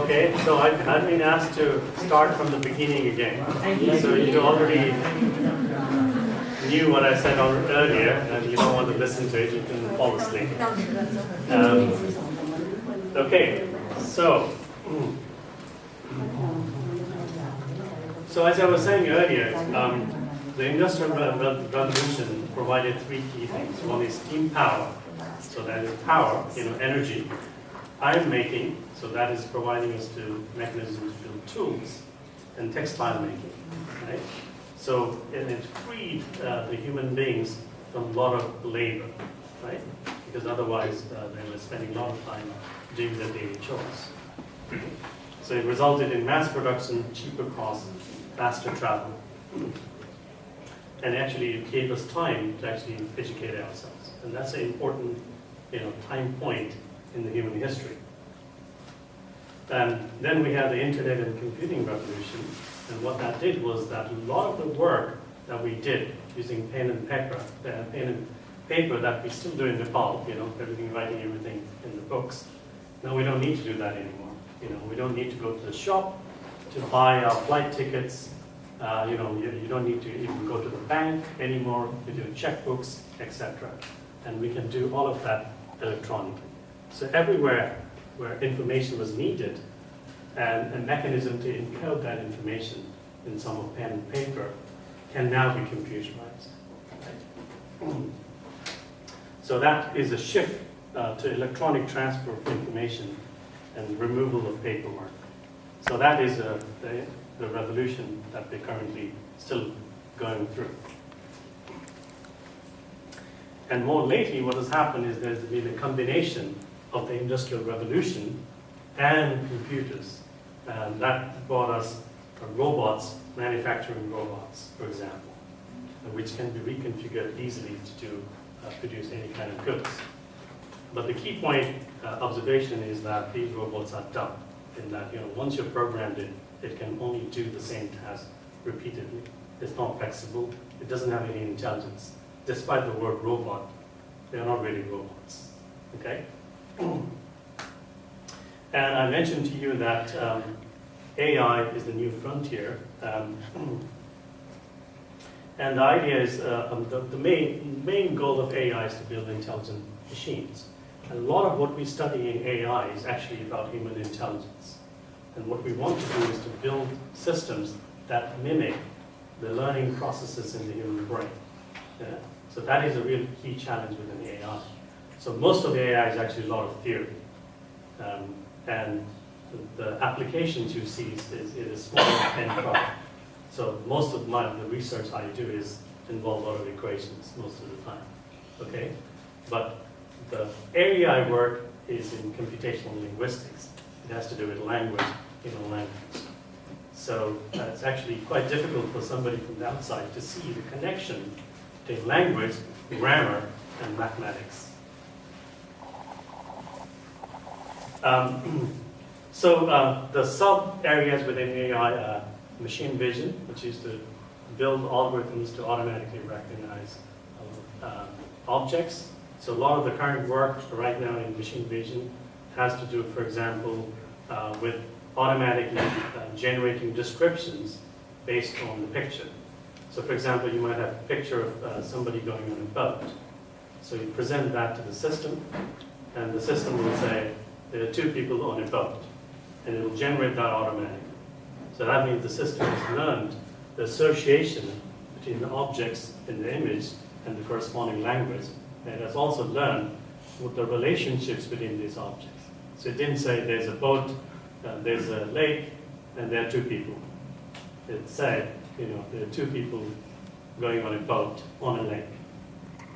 Okay, so I've been asked to start from the beginning again. So you already knew what I said earlier, and you don't want to listen to it, you can fall asleep. Okay, so as I was saying earlier, the Industrial Revolution provided three key things. One is steam power, so that is power, energy. Iron making, so that is providing us to mechanisms to build tools, and textile making, right? So it freed the human beings from a lot of labor, right? Because otherwise they were spending a lot of time doing their daily chores. So it resulted in mass production, cheaper costs, faster travel. And actually it gave us time to actually educate ourselves. And that's an important time point in the human history. And then we had the internet and computing revolution. And what that did was that a lot of the work that we did using pen and paper that we still do in Nepal, writing everything in the books. Now we don't need to do that anymore. We don't need to go to the shop to buy our flight tickets. You don't need to even go to the bank anymore to do checkbooks, etc. And we can do all of that electronically. So everywhere where information was needed and a mechanism to encode that information in some of pen and paper can now be computerized. Right? So that is a shift to electronic transfer of information and removal of paperwork. So that is the revolution that we're currently still going through. And more lately, what has happened is there's been a combination of the Industrial Revolution and computers. And that brought us robots, manufacturing robots, for example, which can be reconfigured easily to produce any kind of goods. But the key point observation is that these robots are dumb, in that once you're programmed in, it can only do the same task repeatedly. It's not flexible. It doesn't have any intelligence. Despite the word robot, they are not really robots. Okay? And I mentioned to you that AI is the new frontier. And the idea is, the main goal of AI is to build intelligent machines. And a lot of what we study in AI is actually about human intelligence. And what we want to do is to build systems that mimic the learning processes in the human brain. Yeah? So that is a real key challenge within AI. So most of AI is actually a lot of theory. And the applications you see is small end product. So most of the research I do is involve a lot of equations most of the time. Okay? But the area I work is in computational linguistics. It has to do with language, language. So it's actually quite difficult for somebody from the outside to see the connection between language, grammar, and mathematics. So the sub-areas within AI are machine vision, which is to build algorithms to automatically recognize objects. So a lot of the current work right now in machine vision has to do, for example, with automatically generating descriptions based on the picture. So for example, you might have a picture of somebody going on a boat. So you present that to the system, and the system will say, there are two people on a boat, and it will generate that automatically. So that means the system has learned the association between the objects in the image and the corresponding language, and it has also learned what the relationships between these objects. So it didn't say there's a boat, there's a lake, and there are two people. It said, there are two people going on a boat on a lake,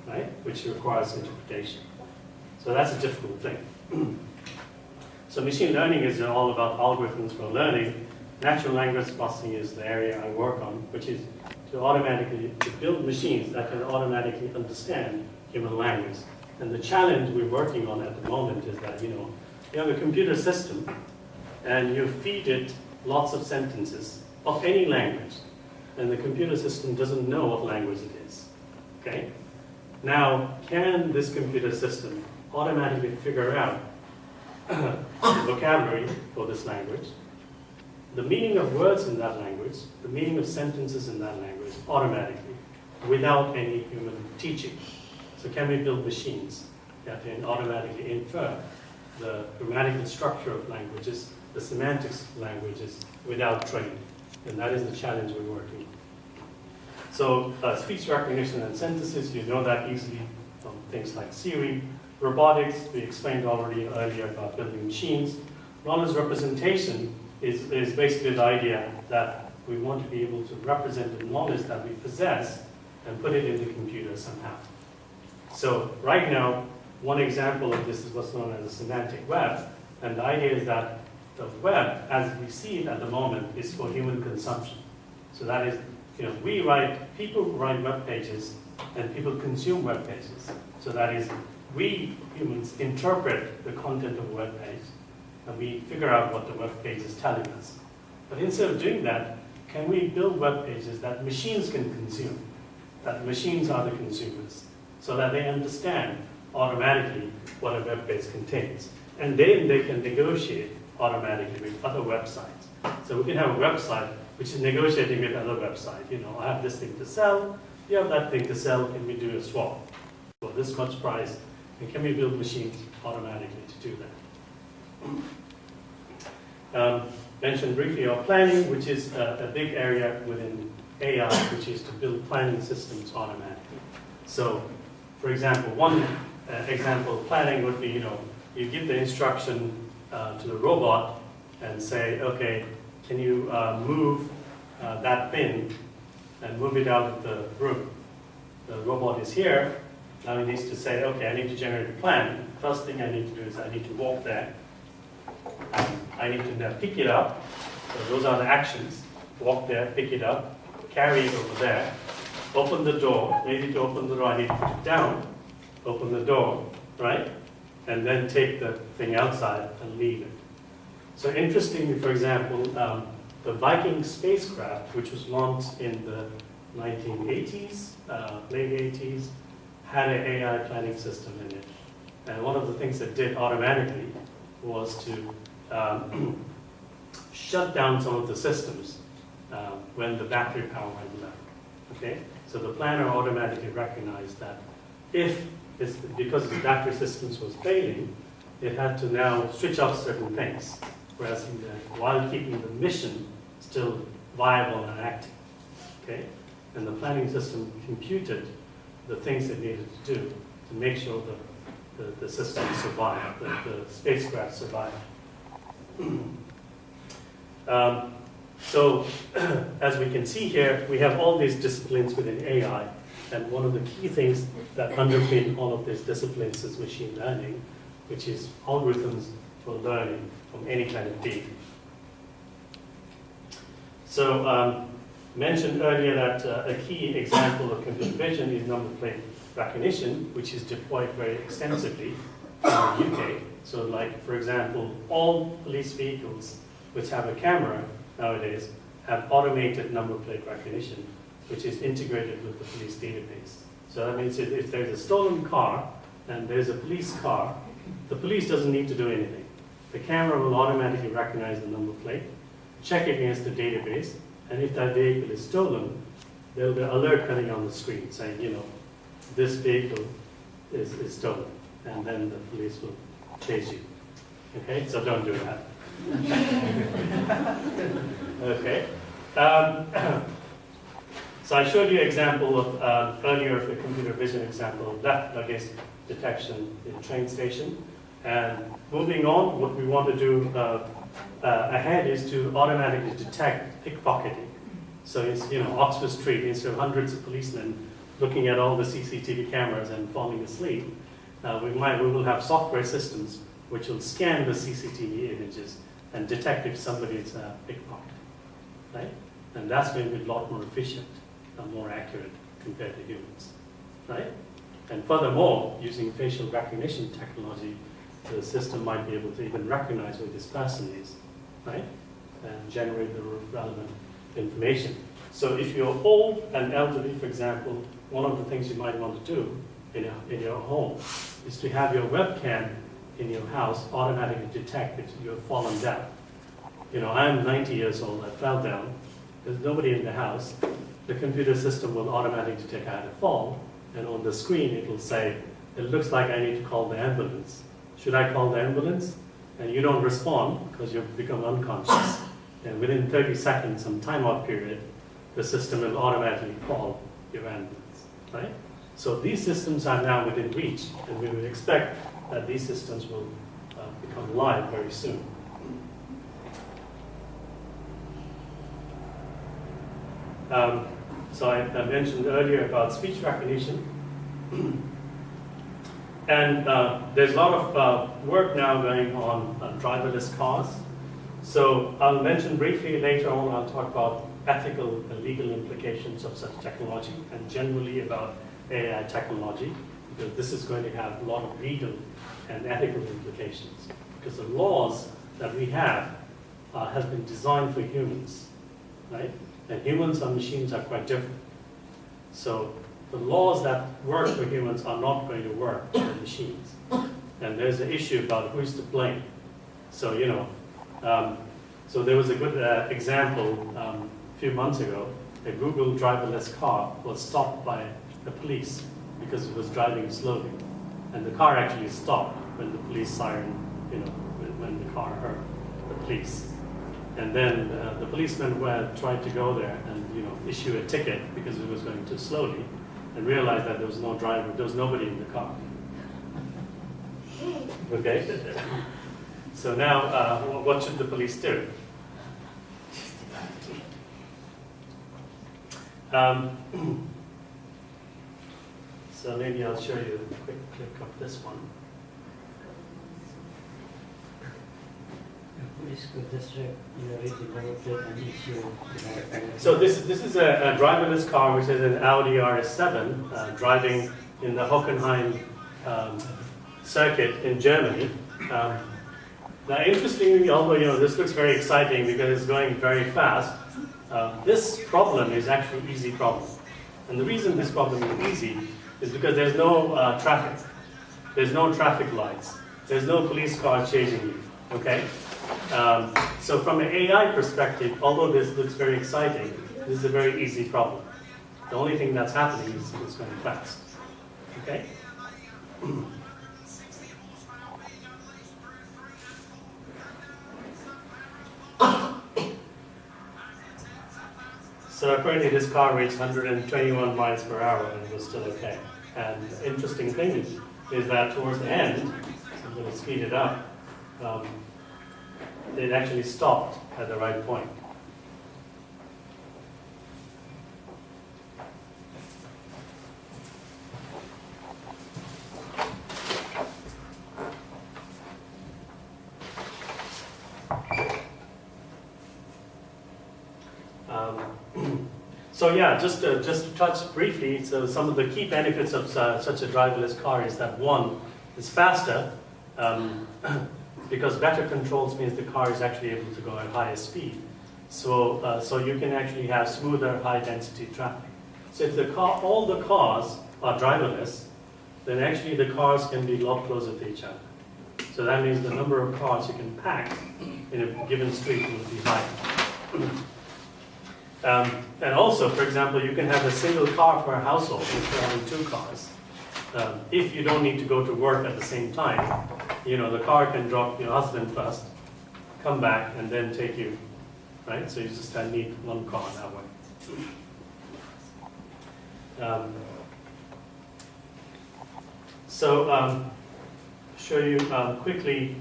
right? Which requires interpretation. So that's a difficult thing. So machine learning is all about algorithms for learning. Natural language processing is the area I work on, which is to build machines that can automatically understand human language. And the challenge we're working on at the moment is that, you have a computer system and you feed it lots of sentences of any language, and the computer system doesn't know what language it is. Okay? Now, can this computer system automatically figure out vocabulary for this language, the meaning of words in that language, the meaning of sentences in that language automatically, without any human teaching. So can we build machines that can automatically infer the grammatical structure of languages, the semantics of languages, without training? And that is the challenge we're working on. So speech recognition and synthesis, you know that easily from things like Siri. Robotics, we explained already earlier about building machines. Knowledge representation is basically the idea that we want to be able to represent the knowledge that we possess and put it in the computer somehow. So right now, one example of this is what's known as a semantic web. And the idea is that the web, as we see it at the moment, is for human consumption. So that is, people write web pages and people consume web pages. So that is, we humans interpret the content of a web page and we figure out what the web page is telling us. But instead of doing that, can we build web pages that machines can consume, that machines are the consumers, so that they understand automatically what a web page contains. And then they can negotiate automatically with other websites. So we can have a website which is negotiating with other websites. I have this thing to sell, you have that thing to sell, can we do a swap for this much price? And can we build machines automatically to do that? Mentioned briefly of planning, which is a big area within AI, which is to build planning systems automatically. So, for example, one example of planning would be, you give the instruction to the robot and say, okay, can you move that bin and move it out of the room? The robot is here. Now it needs to say, okay, I need to generate a plan. First thing I need to do is I need to walk there. I need to now pick it up. So those are the actions. Walk there, pick it up, carry it over there, open the door. Maybe to open the door, I need to put it down, open the door, right? And then take the thing outside and leave it. So interestingly, for example, the Viking spacecraft, which was launched in the 1980s, late 80s, had an AI planning system in it. And one of the things it did automatically was to shut down some of the systems when the battery power went low. Okay? So the planner automatically recognized that because the battery systems was failing, it had to now switch off certain things, whereas while keeping the mission still viable and active. Okay? And the planning system computed the things it needed to do to make sure that the system survived, that the spacecraft survived. So, as we can see here, we have all these disciplines within AI, and one of the key things that underpin all of these disciplines is machine learning, which is algorithms for learning from any kind of data. So, mentioned earlier that a key example of computer vision is number plate recognition, which is deployed very extensively in the UK. So like, for example, all police vehicles which have a camera nowadays have automated number plate recognition, which is integrated with the police database. So that means if there's a stolen car and there's a police car, the police doesn't need to do anything. The camera will automatically recognize the number plate, check against the database, and if that vehicle is stolen, there will be an alert coming on the screen saying, this vehicle is stolen, and then the police will chase you. Okay, so don't do that. Okay. So I showed you an example of, earlier of the computer vision example of left luggage detection in a train station. And moving on, what we want to do ahead is to automatically detect pickpocketing. So it's, Oxford Street, instead of hundreds of policemen looking at all the CCTV cameras and falling asleep, we will have software systems which will scan the CCTV images and detect if somebody is pickpocketing, right? And that's going to be a lot more efficient and more accurate compared to humans, right? And furthermore, using facial recognition technology, the system might be able to even recognize who this person is, right? And generate the relevant information. So if you're old and elderly, for example, one of the things you might want to do in your home is to have your webcam in your house automatically detect if you have fallen down. I'm 90 years old, I fell down, there's nobody in the house, the computer system will automatically detect I had a fall, and on the screen it will say, it looks like I need to call the ambulance. Should I call the ambulance? And you don't respond because you've become unconscious. And within 30 seconds, some timeout period, the system will automatically call your ambulance, right? So these systems are now within reach, and we would expect that these systems will become live very soon. So I mentioned earlier about speech recognition. And there's a lot of work now going on driverless cars. So I'll mention briefly later on, I'll talk about ethical and legal implications of such technology and generally about AI technology, because this is going to have a lot of legal and ethical implications. Because the laws that we have been designed for humans, right? And humans and machines are quite different. So the laws that work for humans are not going to work for machines. And there's an issue about who's to blame. So, so there was a good example a few months ago. A Google driverless car was stopped by the police because it was driving slowly. And the car actually stopped when the police siren, when the car heard the police. And then the policeman tried to go there and issue a ticket because it was going too slowly, and realized that there was no driver, there was nobody in the car. Okay? So now, what should the police do? So maybe I'll show you a quick clip of this one. So this is a driverless car, which is an Audi RS7 driving in the Hockenheim circuit in Germany. Now, interestingly, although this looks very exciting because it's going very fast, this problem is actually an easy problem. And the reason this problem is easy is because there's no traffic. There's no traffic lights. There's no police car chasing you. Okay? So from an AI perspective, although this looks very exciting, this is a very easy problem. The only thing that's happening is it's going fast. Okay? So apparently this car reached 121 miles per hour and it was still okay. And the interesting thing is that towards the end, I'm going to speed it up, it actually stopped at the right point. So yeah, just to touch briefly, so some of the key benefits of such a driverless car is that one, it's faster, because better controls means the car is actually able to go at higher speed. So, so you can actually have smoother, high-density traffic. So if all the cars are driverless, then actually the cars can be a lot closer to each other. So that means the number of cars you can pack in a given street will be higher. And also, for example, you can have a single car for a household instead of having two cars. If you don't need to go to work at the same time, the car can drop your husband first, come back, and then take you, right? So you just need one car that way. Show you quickly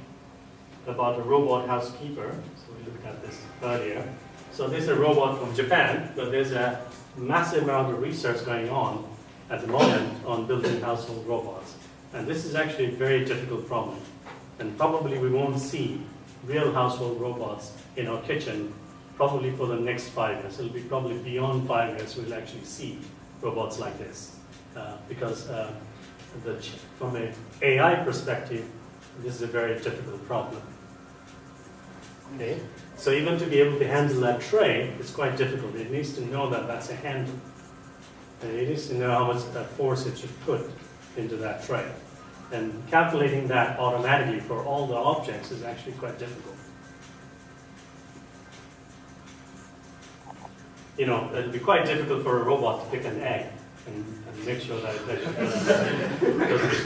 about a robot housekeeper. So we looked at this earlier. So this is a robot from Japan, but there's a massive amount of research going on at the moment on building household robots. And this is actually a very difficult problem. And probably we won't see real household robots in our kitchen probably for the next 5 years. It'll be probably beyond 5 years we'll actually see robots like this. Because from an AI perspective, this is a very difficult problem. Okay? So even to be able to handle that tray, it's quite difficult. It needs to know that that's a handle. And it needs to know how much force it should put into that tray. And calculating that automatically for all the objects is actually quite difficult. You know, it'd be quite difficult for a robot to pick an egg and make sure that it doesn't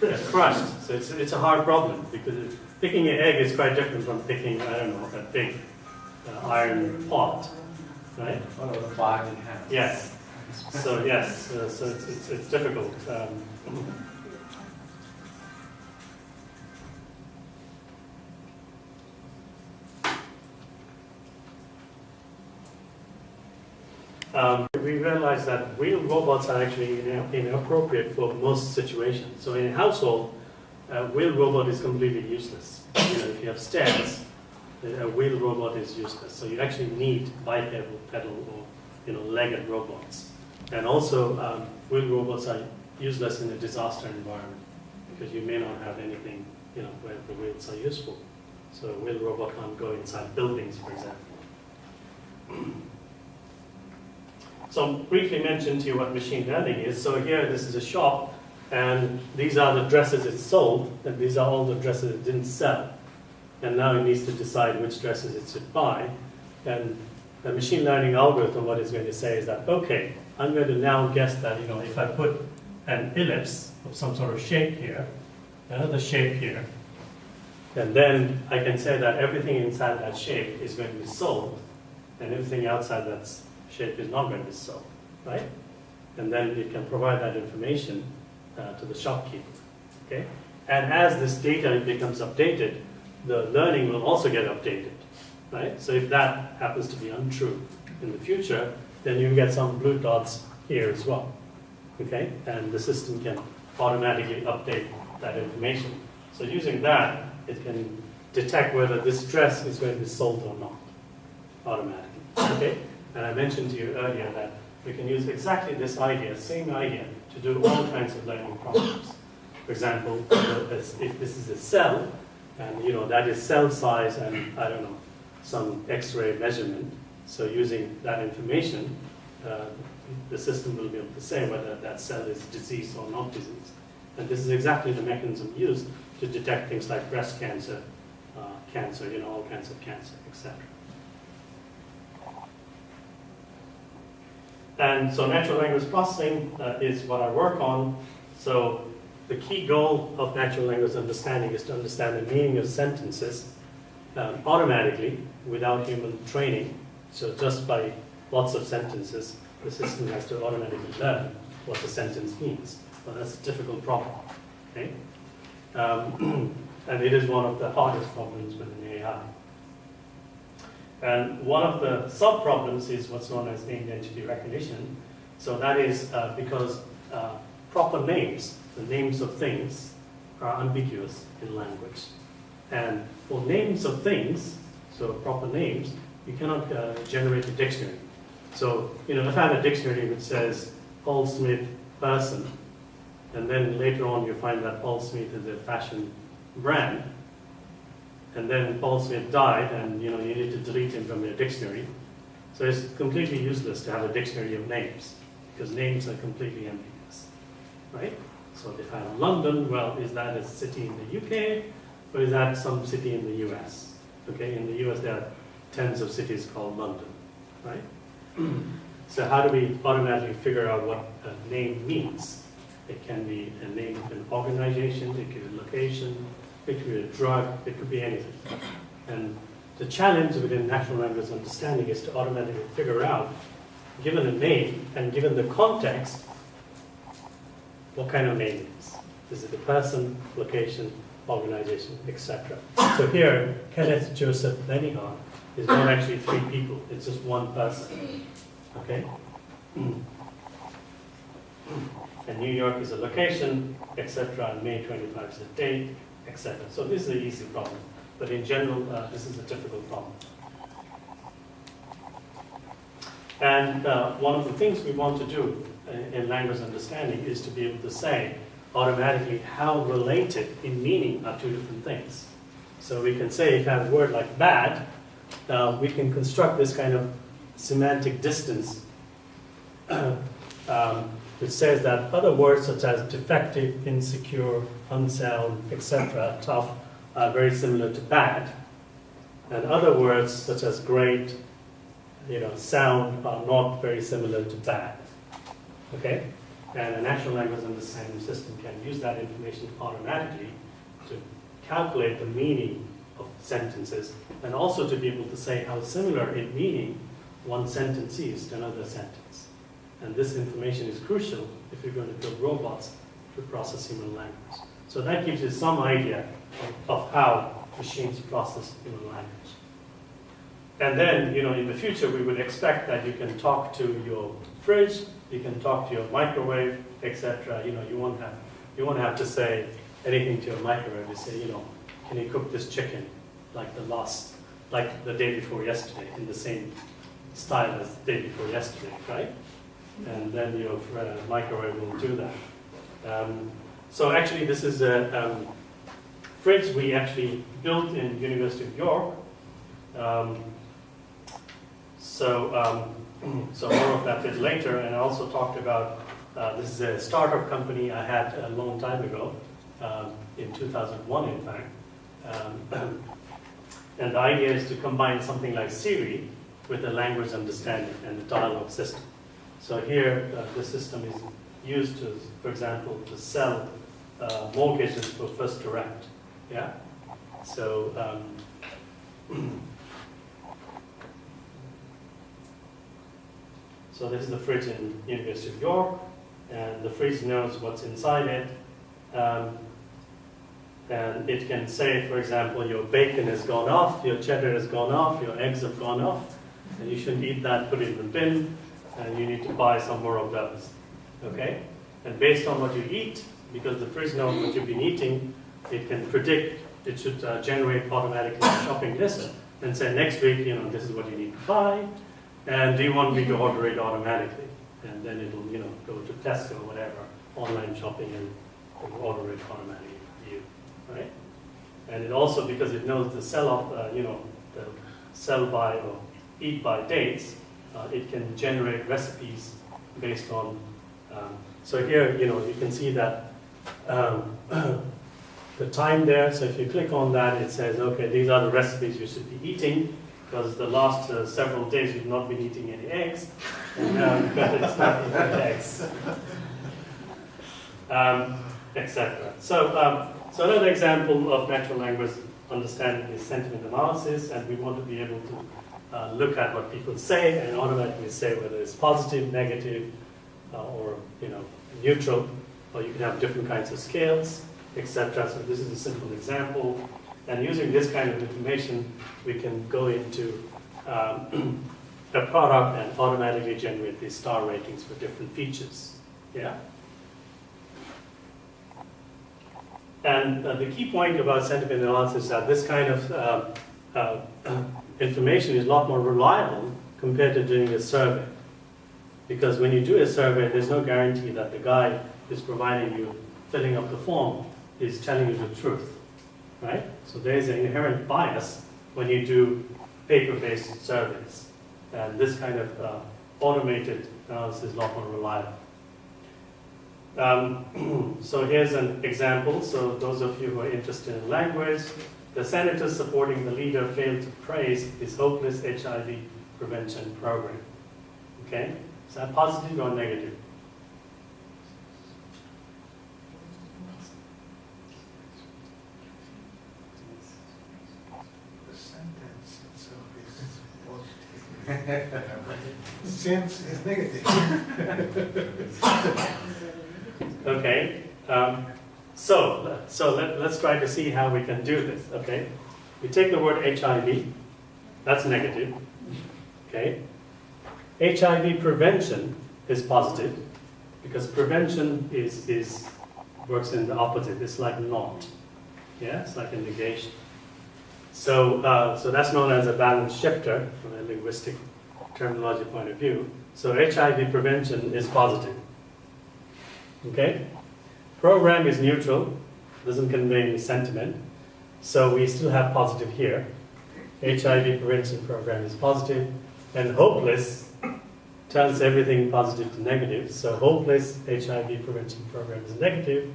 get crushed. So it's a hard problem, because picking an egg is quite different from picking, I don't know, a big iron pot, right? Oh, the bag in hand. Yes. So yes, so it's difficult. We realize that wheel robots are actually inappropriate for most situations. So in a household, a wheel robot is completely useless. You know, if you have stairs, a wheel robot is useless. So you actually need bipedal or legged robots. And also, wheel robots are useless in a disaster environment, because you may not have anything where the wheels are useful. So a wheel robot can't go inside buildings, for example. So briefly mention to you what machine learning is. So here, this is a shop, and these are the dresses it sold, and these are all the dresses it didn't sell. And now it needs to decide which dresses it should buy. And the machine learning algorithm, what it's going to say is that, okay, I'm going to now guess that, if I put an ellipse of some sort of shape here, another shape here, and then I can say that everything inside that shape is going to be sold, and everything outside that shape is not going to be sold, right? And then you can provide that information to the shopkeeper, okay? And as this data becomes updated, the learning will also get updated, right? So if that happens to be untrue in the future, then you get some blue dots here as well, okay? And the system can automatically update that information. So using that, it can detect whether this dress is going to be sold or not, automatically, okay? And I mentioned to you earlier that we can use exactly this idea, same idea, to do all kinds of learning problems. For example, if this is a cell, and that is cell size and, I don't know, some X-ray measurement. So using that information, the system will be able to say whether that cell is diseased or not diseased. And this is exactly the mechanism used to detect things like breast cancer, all kinds of cancer, etc. And so natural language processing is what I work on. So the key goal of natural language understanding is to understand the meaning of sentences automatically without human training. So just by lots of sentences, the system has to automatically learn what the sentence means. Well, that's a difficult problem, okay? And it is one of the hardest problems within AI. And one of the sub-problems is what's known as named entity recognition. So that is because proper names, the names of things, are ambiguous in language. And for names of things, so proper names, you cannot generate a dictionary. So, if I have a dictionary which says Paul Smith person, and then later on you find that Paul Smith is a fashion brand, and then Paul Smith died, and you need to delete him from your dictionary. So it's completely useless to have a dictionary of names, because names are completely ambiguous, right? So if I have London, well, is that a city in the UK, or is that some city in the US? Okay, in the US there are tens of cities called London, right? So how do we automatically figure out what a name means? It can be a name of an organization, it could be a location, it could be a drug, it could be anything. And the challenge within natural language understanding is to automatically figure out, given a name and given the context, what kind of name it is. Is it a person, location, organization, etc. So here, Kenneth Joseph Lenihan is not actually three people, it's just one person. Okay? And New York is a location, etc. And May 25 is a date, etc. So this is an easy problem. But in general, this is a difficult problem. And one of the things we want to do in language understanding is to be able to say automatically how related in meaning are two different things. So we can say, if I have a word like bad, we can construct this kind of semantic distance which says that other words such as defective, insecure, unsound, etc., tough, are very similar to bad. And other words such as great, sound, are not very similar to bad. Okay? And a natural language understanding system can use that information automatically to calculate the meaning of sentences, and also to be able to say how similar in meaning one sentence is to another sentence. And this information is crucial if you're going to build robots to process human language. So that gives you some idea of how machines process human language. And then, in the future, we would expect that you can talk to your fridge, you can talk to your microwave, etc. You won't have to say anything to your microwave. You say, can you cook this chicken like the day before yesterday, in the same style as the day before yesterday, right? And then your microwave will do that. So actually, this is a fridge we actually built in University of York. So more of that bit later, and I also talked about, this is a startup company I had a long time ago, in 2001 in fact. And the idea is to combine something like Siri with a language understanding and a dialogue system. So here, the system is used to, for example, to sell mortgages for First Direct. Yeah? So, so this is the fridge in University of York, and the fridge knows what's inside it. And it can say, for example, your bacon has gone off, your cheddar has gone off, your eggs have gone off, and you shouldn't eat that, put it in the bin, and you need to buy some more of those. Okay? And based on what you eat, because the fridge knows what you've been eating, it can predict, it should generate automatically a shopping list and say, next week, this is what you need to buy, and do you want me to order it automatically? And then it'll, go to Tesco or whatever, online shopping, and it'll order it automatically for you, right? And it also, because it knows the sell-off, the sell-by or eat-by dates, it can generate recipes based on, so here, you can see that the time there, so if you click on that, it says, okay, these are the recipes you should be eating, because the last several days you've not been eating any eggs, and now you've got to start eating eggs, etc. So another example of natural language understanding is sentiment analysis, and we want to be able to look at what people say and automatically say whether it's positive, negative, or neutral, or you can have different kinds of scales, etc. So this is a simple example. And using this kind of information, we can go into a product and automatically generate these star ratings for different features. Yeah? And the key point about sentiment analysis is that this kind of information is a lot more reliable compared to doing a survey. Because when you do a survey, there's no guarantee that the guy who's providing you, filling up the form, is telling you the truth. Right? So there's an inherent bias when you do paper-based surveys. And this kind of automated analysis is a lot more reliable. So here's an example. So those of you who are interested in language, the senators supporting the leader failed to praise his hopeless HIV prevention program. Okay? Is that positive or negative? Sense is negative. Okay. So let's try to see how we can do this. Okay. We take the word HIV. That's negative. Okay. HIV prevention is positive because prevention works in the opposite. It's like not. Yeah. It's like a negation. So that's known as a balance shifter from a linguistic terminology point of view. So HIV prevention is positive. Okay? Program is neutral, doesn't convey any sentiment. So we still have positive here. HIV prevention program is positive. And hopeless turns everything positive to negative. So hopeless HIV prevention program is negative.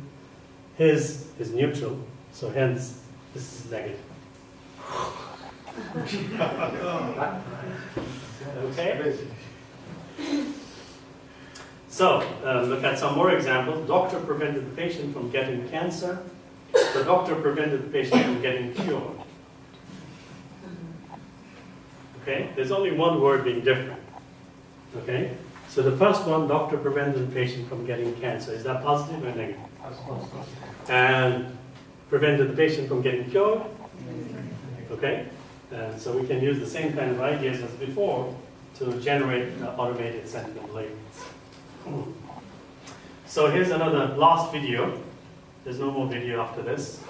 His is neutral, so hence this is negative. Okay? So, look at some more examples. Doctor prevented the patient from getting cancer. The doctor prevented the patient from getting cured. Okay? There's only one word being different. Okay? So the first one, doctor prevented the patient from getting cancer. Is that positive or negative? And prevented the patient from getting cured? Okay? And so we can use the same kind of ideas as before to generate automated sentiment labels. So here's another last video. There's no more video after this.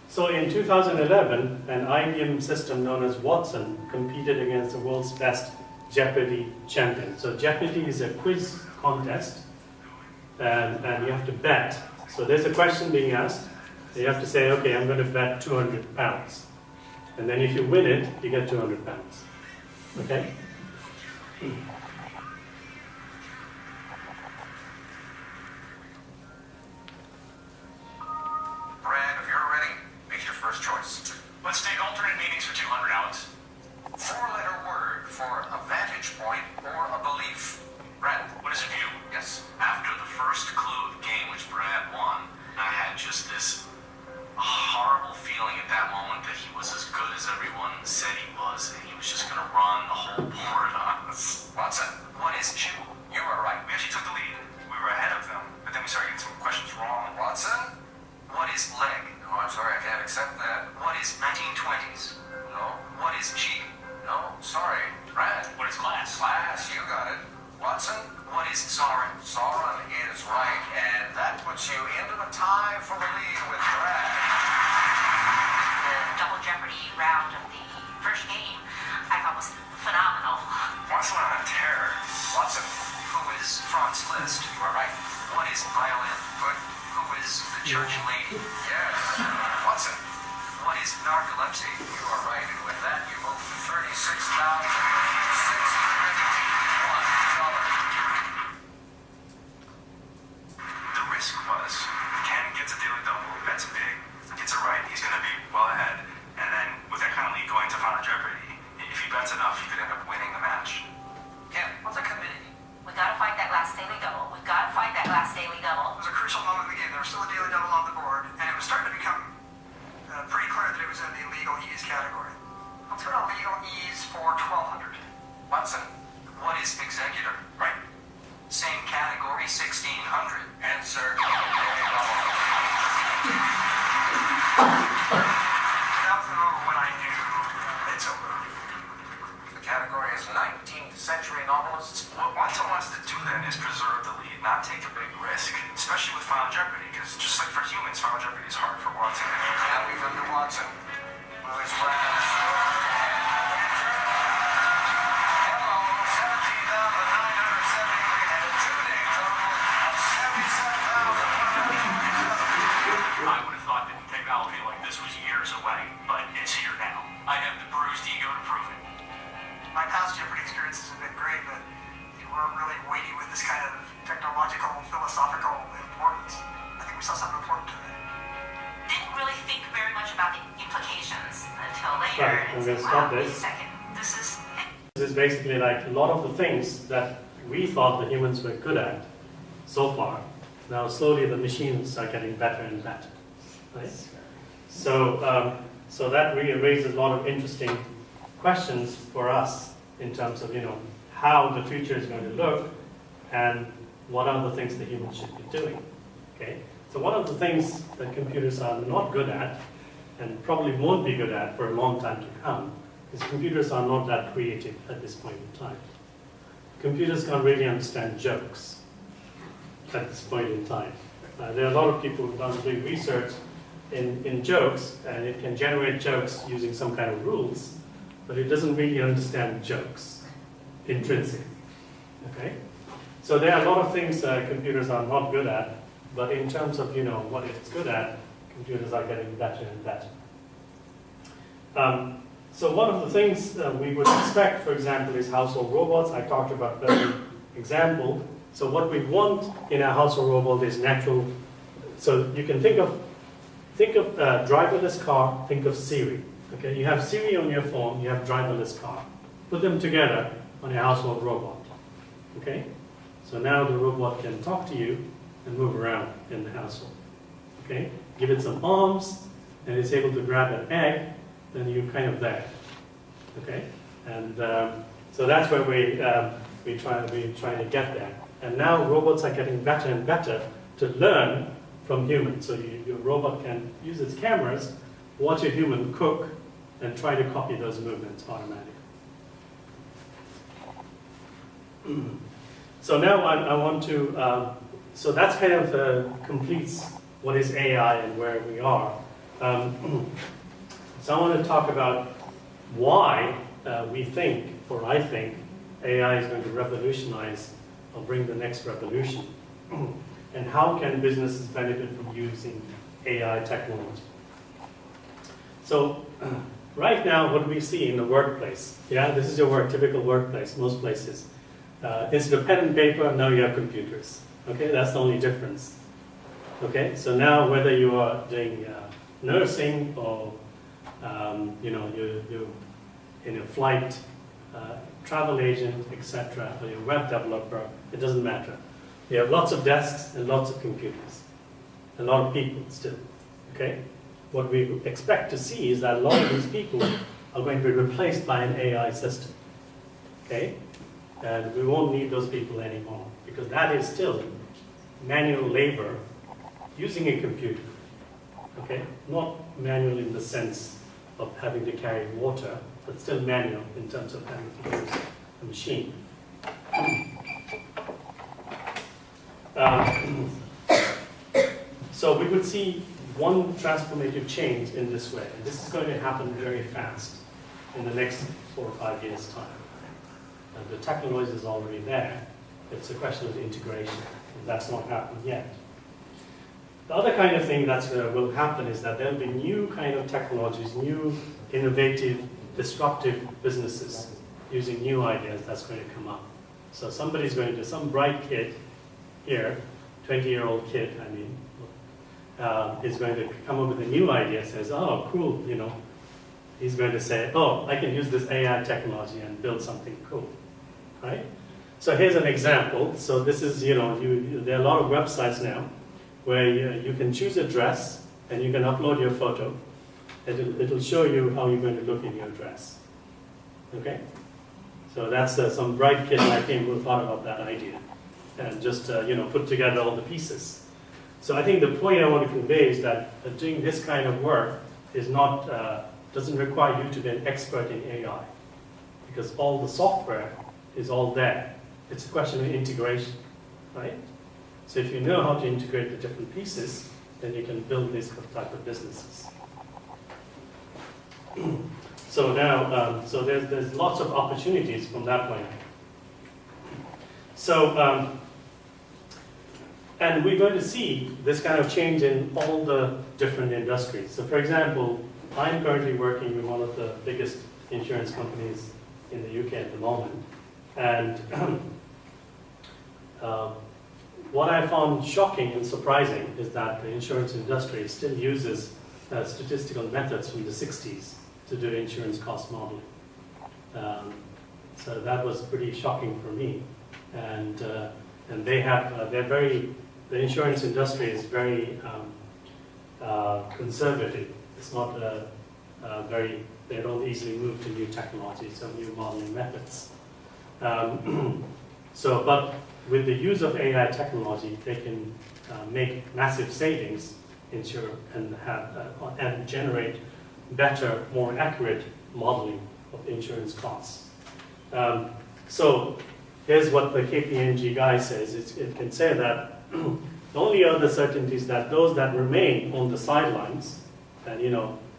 So in 2011, an IBM system known as Watson competed against the world's best Jeopardy champion. So Jeopardy is a quiz contest, and you have to bet. So there's a question being asked. You have to say, okay, I'm going to bet 200 pounds. And then if you win it, you get 200 pounds. Okay? Brad, if you're ready, make your first choice. Let's take alternate meanings for 200, Alex. Four-letter word for a vantage point or a belief. Brad, What is a view? yes. After the first clue of the game, which Brad won, I had just this horrible feeling at that moment that he was as good as everyone said he was, and he was just going to run the whole board on us. Watson, What is Jew? you were right. We actually took the lead. We were ahead of them, but then we started getting some questions wrong. Watson? What is leg? No, I'm sorry, I can't accept that. What is 1920s? No, What is G? no, sorry. Brad, What is class? class, you got it. Watson, What is Sauron? Sauron is right, and that puts you into a tie for the lead with Brad. The double jeopardy round of the first game I thought was phenomenal. What's on a terror? Watson, Who is Franz Liszt? you are right. What is violin? Good. Who is the church lady? Yes. Watson, What is narcolepsy? you are right, and with that you move to $36,601. The risk was Ken gets a daily double, bets big, gets it right, he's going to be well ahead. And then with that kind of lead going to Final Jeopardy, if he bets enough, he could end up winning the match. Ken, What's a committee? We gotta find that last daily double. We gotta find that last daily double. It was a crucial moment in the game. There was still a daily double on the board, and it was starting to become pretty clear that it was in the legal ease category. Let's go to legal ease for 1200. Watson, What is executor? right. Same category, 1600. Answer. That was the moment when I knew it's over. The category is 19th century novelists. What Watson wants to do then is preserve the lead, not take a big risk, especially with Final Jeopardy, because just like for humans, Final Jeopardy is hard for Watson. And we've under Watson. Who is Brad? Hello, 17,970. We had a two-day total of 77,100. I would have thought that technology like this was years away, but it's here now. I have the bruised ego to prove it. My past Jeopardy experiences have been great, but they weren't really weighty with this kind of technological, philosophical importance. I think we saw something important today. Didn't really think very much about the implications until later. Right, I'm gonna stop Wait a this. second. This is This is basically like a lot of the things that we thought the humans were good at so far. Now slowly the machines are getting better and better. Right? So, so that really raises a lot of interesting questions for us in terms of, how the future is going to look and what are the things that humans should be doing. Okay? So one of the things that computers are not good at, and probably won't be good at for a long time to come, is computers are not that creative at this point in time. Computers can't really understand jokes at this point in time. There are a lot of people who've done big research in jokes, and it can generate jokes using some kind of rules, but it doesn't really understand jokes intrinsically. Okay? So there are a lot of things computers are not good at, but in terms of what it's good at, computers are getting better and better. So one of the things we would expect, for example, is household robots. I talked about that example. So what we want in a household robot is natural. So you can think of driverless car, think of Siri. Okay, you have Siri on your phone, you have driverless car. Put them together on a household robot. Okay, so now the robot can talk to you and move around in the household. Okay, give it some arms, and it's able to grab an egg, then you're kind of there. Okay, and so that's where we try to get there. And now robots are getting better and better to learn from humans. So your robot can use its cameras, watch a human cook, and try to copy those movements automatically. So now I want to, so that's kind of completes what is AI and where we are. So I want to talk about why we think, or I think, AI is going to revolutionize or bring the next revolution. And how can businesses benefit from using AI technology? So right now, what do we see in the workplace? Yeah, this is your typical workplace, most places. Instead of pen and paper, now you have computers. Okay, that's the only difference. Okay, so now whether you are doing nursing or you're in a flight, travel agent, etc., or you're a web developer, it doesn't matter. You have lots of desks and lots of computers, a lot of people still. Okay, what we expect to see is that a lot of these people are going to be replaced by an AI system. Okay, and we won't need those people anymore because that is still manual labor using a computer. Okay, not manual in the sense of having to carry water, but still manual in terms of having to use a machine. So we would see one transformative change in this way, and this is going to happen very fast in the next 4 or 5 years' time. And the technology is already there. It's a question of integration, and that's not happened yet. The other kind of thing that will happen is that there'll be new kind of technologies, new innovative, disruptive businesses using new ideas that's going to come up. So somebody's going to, some bright kid here, 20-year-old kid, I mean, is going to come up with a new idea, says, oh, cool, he's going to say, oh, I can use this AI technology and build something cool, right? So here's an example. So this is, there are a lot of websites now where you can choose a dress and you can upload your photo. It'll show you how you're going to look in your dress. Okay? So that's some bright kid like him who thought about that idea and just put together all the pieces. So I think the point I want to convey is that doing this kind of work is not doesn't require you to be an expert in AI because all the software is all there. It's a question of integration, right? So if you know how to integrate the different pieces, then you can build this type of businesses. So now, so there's lots of opportunities from that point. So, and we're going to see this kind of change in all the different industries. So for example, I'm currently working with one of the biggest insurance companies in the UK at the moment. And what I found shocking and surprising is that the insurance industry still uses statistical methods from the 60s to do insurance cost modeling. So that was pretty shocking for me. And they have, the insurance industry is very conservative. It's not they don't easily move to new technologies or new modeling methods. But with the use of AI technology, they can make massive savings, and generate better, more accurate modeling of insurance costs. So here's what the KPMG guy says. It can say that the only other certainty is that those that remain on the sidelines, and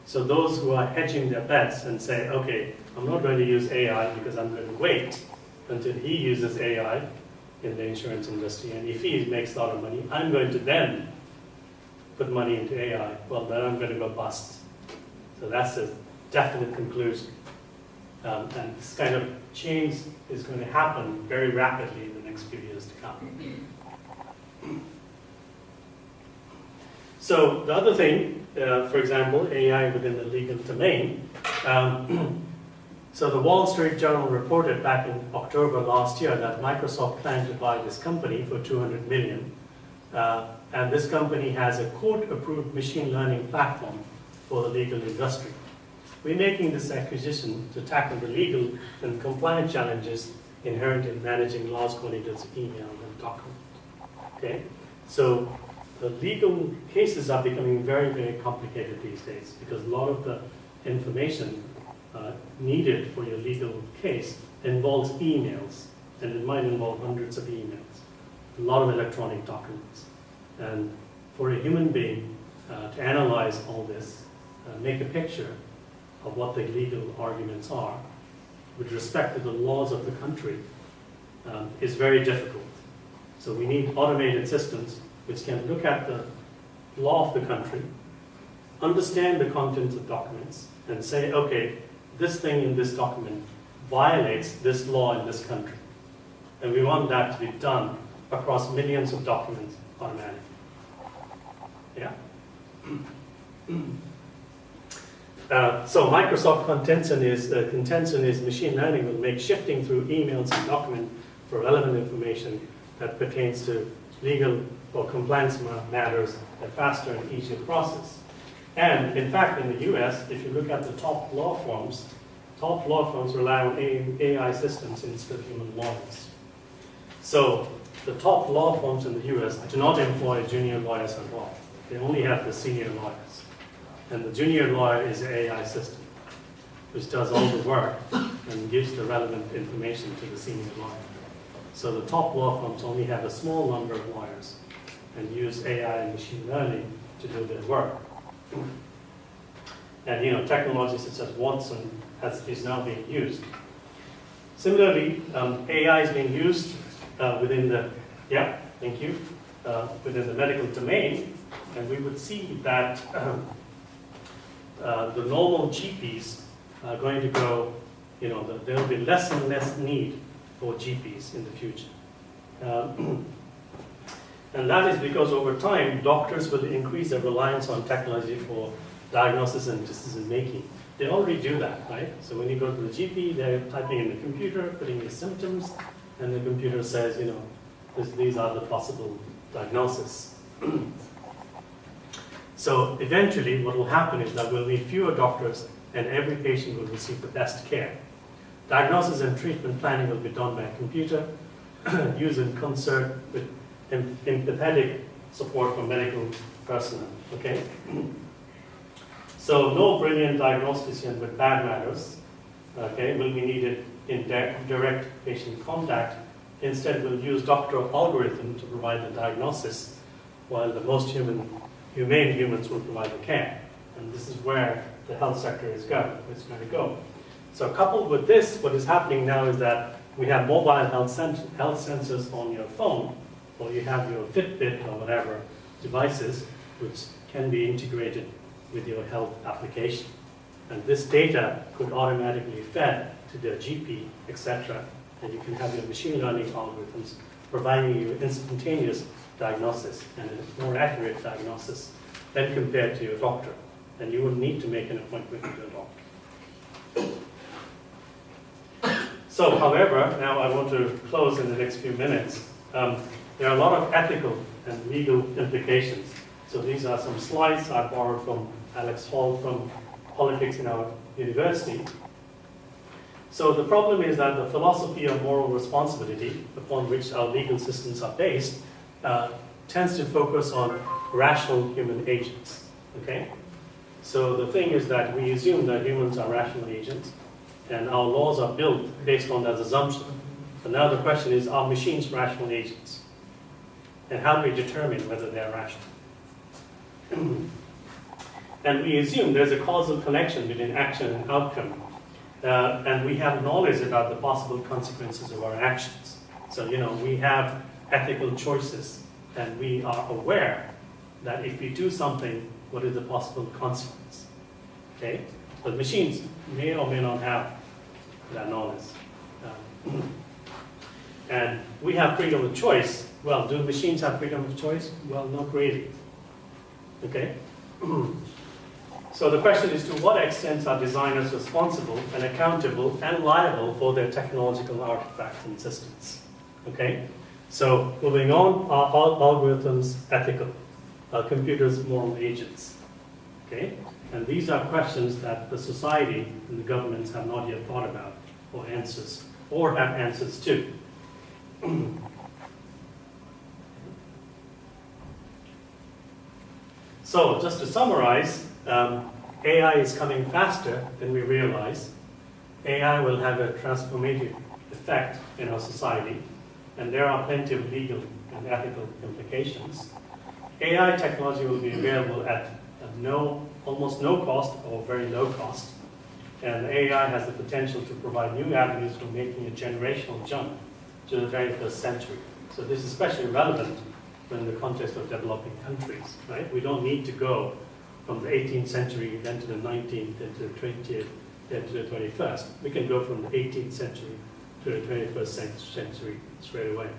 so those who are hedging their bets and say, okay, I'm not going to use AI because I'm going to wait until he uses AI in the insurance industry, and if he makes a lot of money, I'm going to then put money into AI. Well, then I'm going to go bust. So that's definite conclusion. And this kind of change is going to happen very rapidly in the next few years to come. So the other thing, for example, AI within the legal domain. So the Wall Street Journal reported back in October last year that Microsoft planned to buy this company for $200 million. And this company has a court-approved machine learning platform for the legal industry. We're making this acquisition to tackle the legal and compliance challenges inherent in managing large quantities of email and document. Okay? So the legal cases are becoming very, very complicated these days because a lot of the information needed for your legal case involves emails, and it might involve hundreds of emails, a lot of electronic documents. And for a human being to analyze all this, make a picture of what the legal arguments are with respect to the laws of the country is very difficult. So we need automated systems which can look at the law of the country, understand the contents of documents, and say, okay, this thing in this document violates this law in this country. And we want that to be done across millions of documents automatically. Yeah? So Microsoft contention is machine learning will make shifting through emails and documents for relevant information that pertains to legal or compliance matters a faster and easier process. And in fact, in the US, if you look at the top law firms rely on AI systems instead of human lawyers. So the top law firms in the US do not employ junior lawyers at all. They only have the senior lawyers. And the junior lawyer is an AI system, which does all the work and gives the relevant information to the senior lawyer. So the top law firms only have a small number of lawyers and use AI and machine learning to do their work. And technology such as Watson is now being used. Similarly, AI is being used within the within the medical domain, and we would see that the normal GPs are going to go, there will be less and less need for GPs in the future. And that is because over time, doctors will increase their reliance on technology for diagnosis and decision making. They already do that, right? So when you go to the GP, they're typing in the computer, putting the symptoms, and the computer says, these are the possible diagnoses. So eventually, what will happen is that we'll need fewer doctors, and every patient will receive the best care. Diagnosis and treatment planning will be done by a computer, used in concert with empathetic support from medical personnel. Okay. So no brilliant diagnostician with bad manners, will be needed in direct patient contact. Instead, we'll use doctoral algorithm to provide the diagnosis, while the most humane humans will provide the care. And this is where the health sector is going. It's going to go. So coupled with this, what is happening now is that we have mobile health sensors on your phone, or you have your Fitbit or whatever devices, which can be integrated with your health application. And this data could automatically fed to the GP, etc. And you can have your machine learning algorithms providing you instantaneous diagnosis and a more accurate diagnosis than compared to your doctor. And you will need to make an appointment with your doctor. So, however, now I want to close in the next few minutes. There are a lot of ethical and legal implications. So these are some slides I borrowed from Alex Hall from Politics in our university. So the problem is that the philosophy of moral responsibility, upon which our legal systems are based, tends to focus on rational human agents. Okay? So the thing is that we assume that humans are rational agents, and our laws are built based on that assumption. But now the question is, are machines rational agents? And how do we determine whether they're rational? And we assume there's a causal connection between action and outcome. And we have knowledge about the possible consequences of our actions. So, we have ethical choices, and we are aware that if we do something, what is the possible consequence? Okay? But machines may or may not have that knowledge. And we have freedom of choice. Well, do machines have freedom of choice? Well, not really. Okay? So the question is, to what extent are designers responsible and accountable and liable for their technological artifacts and systems? Okay? So moving on, are algorithms ethical? Are computers moral agents? Okay? And these are questions that the society and the governments have not yet thought about or answers, or have answers to. So, just to summarize, AI is coming faster than we realize. AI will have a transformative effect in our society, and there are plenty of legal and ethical implications. AI technology will be available at almost no cost or very low cost, and AI has the potential to provide new avenues for making a generational jump to the 21st century. So this is especially relevant in the context of developing countries, right? We don't need to go from the 18th century, then to the 19th, then to the 20th, then to the 21st. We can go from the 18th century to the 21st century straight away.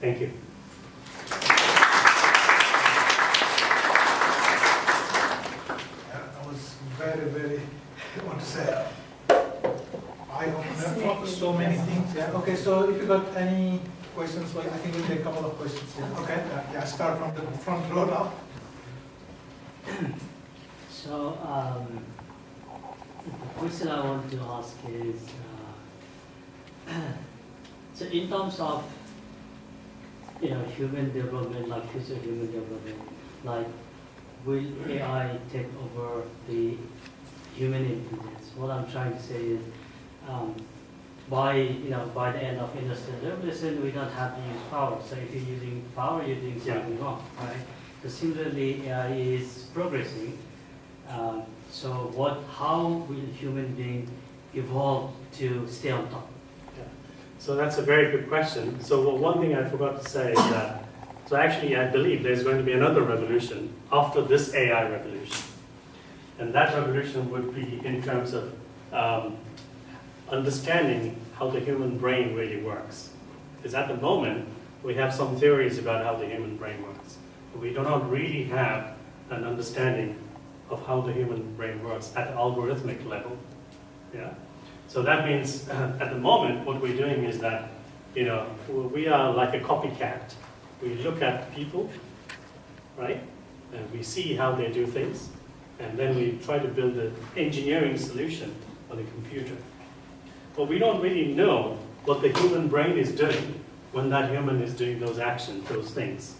Thank you. I was very, I want to say, eye-opener for so many things. Yeah. Okay, so if you got any questions, well, I think we'll take a couple of questions. Yeah. Okay. Yeah. Start from the front row now. So the question I want to ask is, so in terms of human development, like future human development, like will AI take over the human intelligence? What I'm trying to say is, by the end of industrial revolution, we don't have to use power. So if you're using power, you're doing something wrong, right? So similarly, AI is progressing. So how will human being evolve to stay on top? Yeah. So that's a very good question. So one thing I forgot to say is that, so actually I believe there's going to be another revolution after this AI revolution. And that revolution would be in terms of understanding how the human brain really works. Because at the moment, we have some theories about how the human brain works. But we do not really have an understanding of how the human brain works at the algorithmic level. Yeah? So that means at the moment, what we're doing is that, we are like a copycat. We look at people, right? And we see how they do things. And then we try to build an engineering solution on the computer. But we don't really know what the human brain is doing when that human is doing those actions, those things.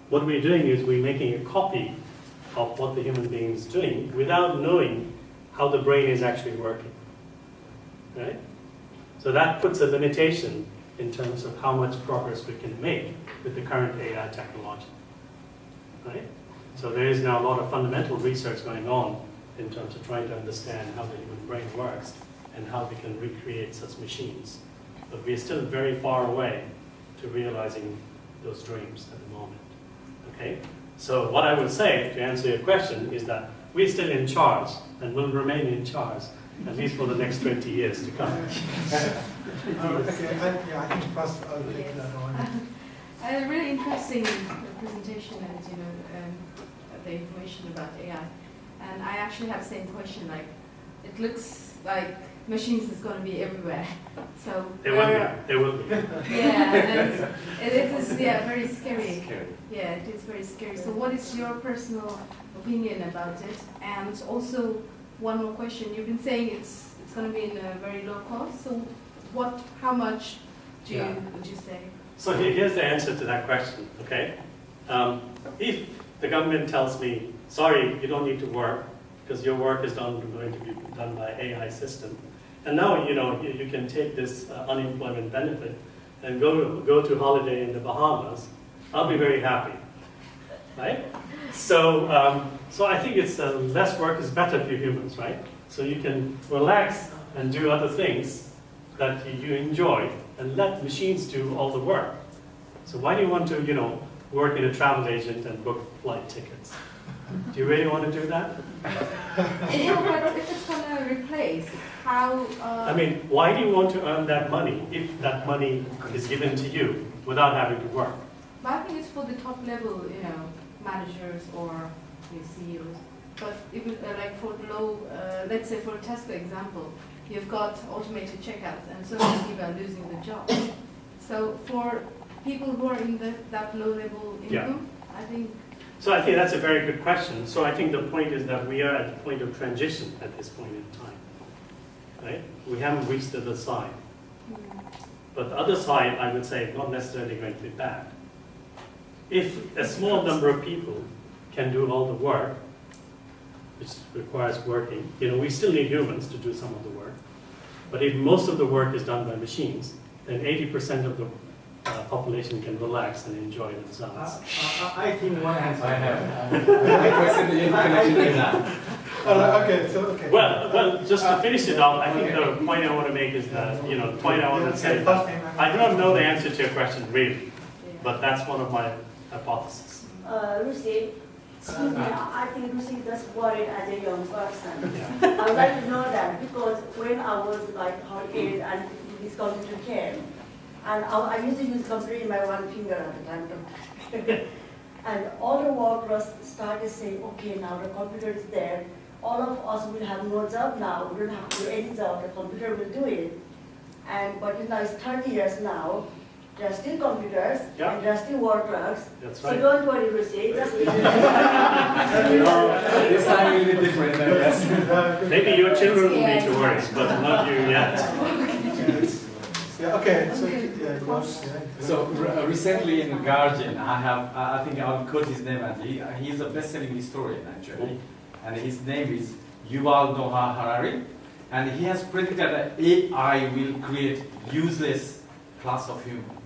What we're doing is we're making a copy of what the human being is doing without knowing how the brain is actually working. Right? So that puts a limitation in terms of how much progress we can make with the current AI technology. Right? So there is now a lot of fundamental research going on in terms of trying to understand how the human brain works and how we can recreate such machines. But we're still very far away to realizing those dreams at the moment. Okay? So what I would say, to answer your question, is that we're still in charge and will remain in charge, at least for the next 20 years to come. Okay. I think first I'll take that one. A really interesting presentation and the information about AI. And I actually have the same question. Like, it looks like machines is going to be everywhere. So They will be. Yeah, and it is very scary. Yeah, it is very scary. So what is your personal opinion about it? And also one more question. You've been saying it's going to be in a very low cost. So how much would you say? So here's the answer to that question, okay? If the government tells me, sorry, you don't need to work because your work is going to be done by AI system, and now you can take this unemployment benefit and go to holiday in the Bahamas, I'll be very happy, right? So I think it's less work is better for humans, right? So you can relax and do other things that you enjoy and let machines do all the work. So why do you want to, work in a travel agent and book flight tickets? Do you really want to do that? Yeah, but if it's going to replace, how... I mean, why do you want to earn that money if that money is given to you without having to work? But I think it's for the top level, managers or CEOs. But if it, like for low, let's say for a Tesla example, you've got automated checkouts and so many people are losing their jobs. So for people who are in that low level income, I think... So I think that's a very good question. So I think the point is that we are at the point of transition at this point in time, right? We haven't reached the other side. But the other side, I would say, not necessarily going to be bad. If a small number of people can do all the work, which requires working, we still need humans to do some of the work. But if most of the work is done by machines, then 80% of the population can relax and enjoy themselves. I think one answer. I have. I question the connection with that. Okay. Well, just to finish it off, I think the point I want to make is that, the point I want to say is that I do not know the answer to your question really, but that's one of my hypotheses. Lucy, excuse me, I think Lucy is just worried as a young person. Yeah. I would like to know that because when I was like her age and this computer came, and I used to use computer in my one finger at the time. And all the workers started saying, okay, now the computer is there. All of us will have no job now. We don't have to do any job. The computer will do it. But now it's 30 years now. There are still computers, and there are still workers. That's right. So don't worry, Lucy. Just This time will be different, I guess. Maybe your children will need to worry, but not you yet. Yeah, okay. So recently in The Guardian, I think I'll quote his name, and he's a best-selling historian actually, and his name is Yuval Noah Harari, and he has predicted that AI will create useless class of human.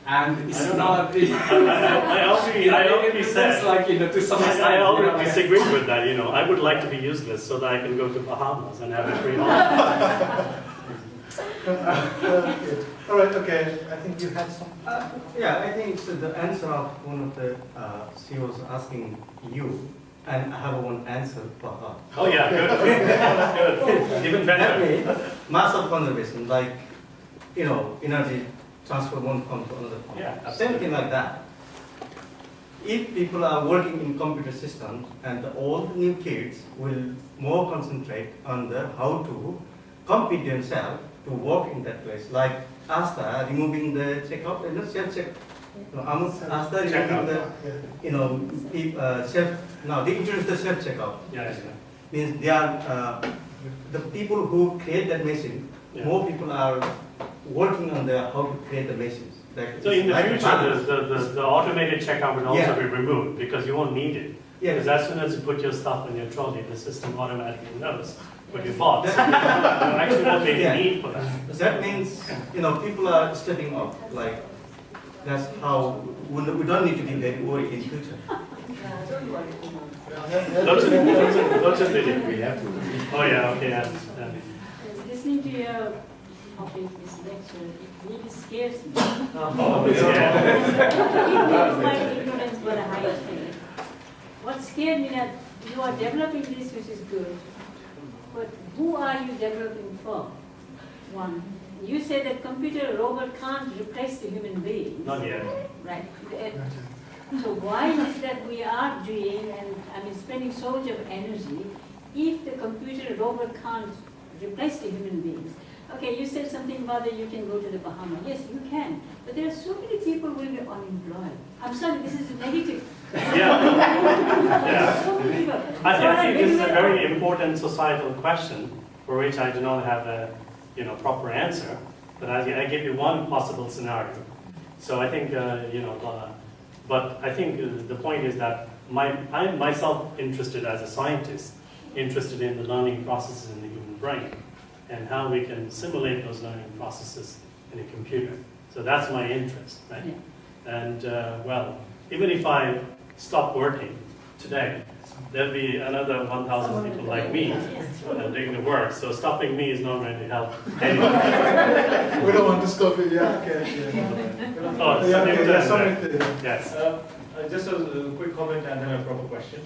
And it's not. I already said. Like, to some extent. I already disagree with that. I would like to be useless so that I can go to Bahamas and have a free holiday. All right, okay. I think you had some... I think so the answer of one of the CEOs asking you, and I have one answer for her. Oh yeah, good. Even better. That means mass of conservation, like, energy transfer one form to another form. Yeah, Same thing like that. If people are working in computer systems, and all the new kids will more concentrate on how to compete themselves to work in that place, like Asta removing the checkout, self-check. Asta removing the, self. Now they introduce the self-checkout. Yeah. Means they are the people who create that machine. Yeah. More people are working on how to create the machines. So in the future, the automated checkout will also be removed because you won't need it. Yeah. Because as soon as you put your stuff in your trolley, the system automatically knows what you bought. So you actually won't be any need for that. That means, people are stepping up. Like, that's how we don't need to be very worried in future. don't worry. Lots of video. We have to. Oh yeah, okay. Listening to your topic, this lecture, it really scares me. My ignorance got a higher thing. What scared me that you are developing this, which is good, but who are you developing for? One, you say that computer robot can't replace the human being. Not yet. Right. So why is that we are doing and spending so much of energy if the computer robot can't replace the human beings? Okay, you said something about that you can go to the Bahamas. Yes, you can. But there are so many people who will be unemployed. I'm sorry, this is negative. Yeah. So many people. I think this is a very important societal question for which I do not have a proper answer. But I give you one possible scenario. So I think but I think the point is that I'm myself interested as a scientist, interested in the learning processes in the human brain and how we can simulate those learning processes in a computer. So that's my interest, right? Yeah. And even if I stop working today, there'll be another 1,000 people like me doing the work. So stopping me is not going to help anyone. We don't want to stop it, yeah, okay. Oh, Yeah, something okay, to yeah, add something there. to- Yes. Just a quick comment and then a proper question.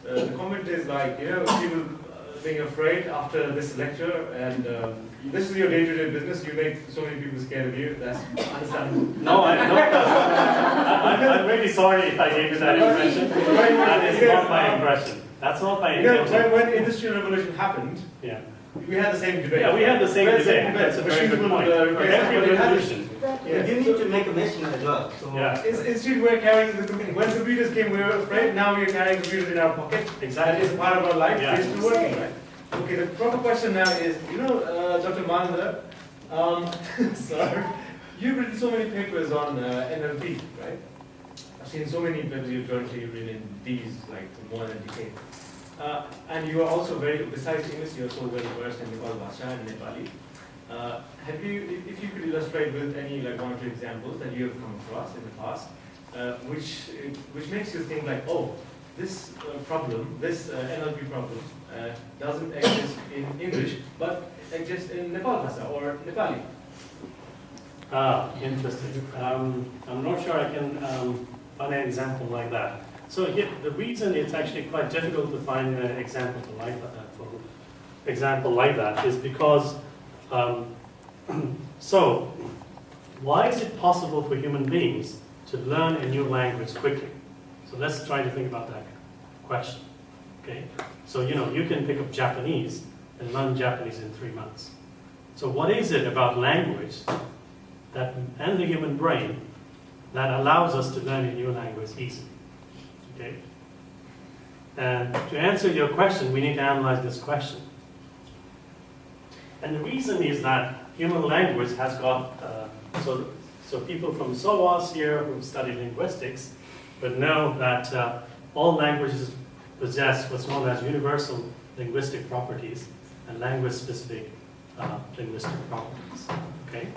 The comment is like, people being afraid after this lecture, and this is your day-to-day business. You make so many people scared of you. That's understandable. No, I'm really sorry if I gave you that impression. That is not my impression. That's not my intention. When the Industrial Revolution happened, yeah, we had the same debate. Yeah, we had the same debate. That's a very good point. Every revolution. Yeah. You need to make a machine as well. So Yeah. Instead, we're carrying the computer. When computers came, we were afraid. Now we're carrying computers in our pocket. Exactly. It's a part of our life. Yeah. It's still working, right? Okay, the proper question now is, Dr. Manandhar, sorry, you've written so many papers on NLP, right? I've seen so many papers you've currently written in these, like, for more than a decade. And you are also besides English, you're so well versed in Nepal Bhasha and Nepali. If you could illustrate with any, like, one or two examples that you have come across in the past, which makes you think like, oh, this problem, this NLP problem, doesn't exist in English, but exists in Nepal Bhasha or Nepali. Interesting. I'm not sure I can find an example like that. So here, the reason it's actually quite difficult to find an example like that is because, so why is it possible for human beings to learn a new language quickly? So let's try to think about that question. Okay, so you can pick up Japanese and learn Japanese in 3 months. So what is it about language and the human brain that allows us to learn a new language easily? Okay, and to answer your question, we need to analyze this question. And the reason is that human language has got so people from SOAS here who've studied linguistics would know that all languages possess what's known as universal linguistic properties and language-specific linguistic properties. Okay,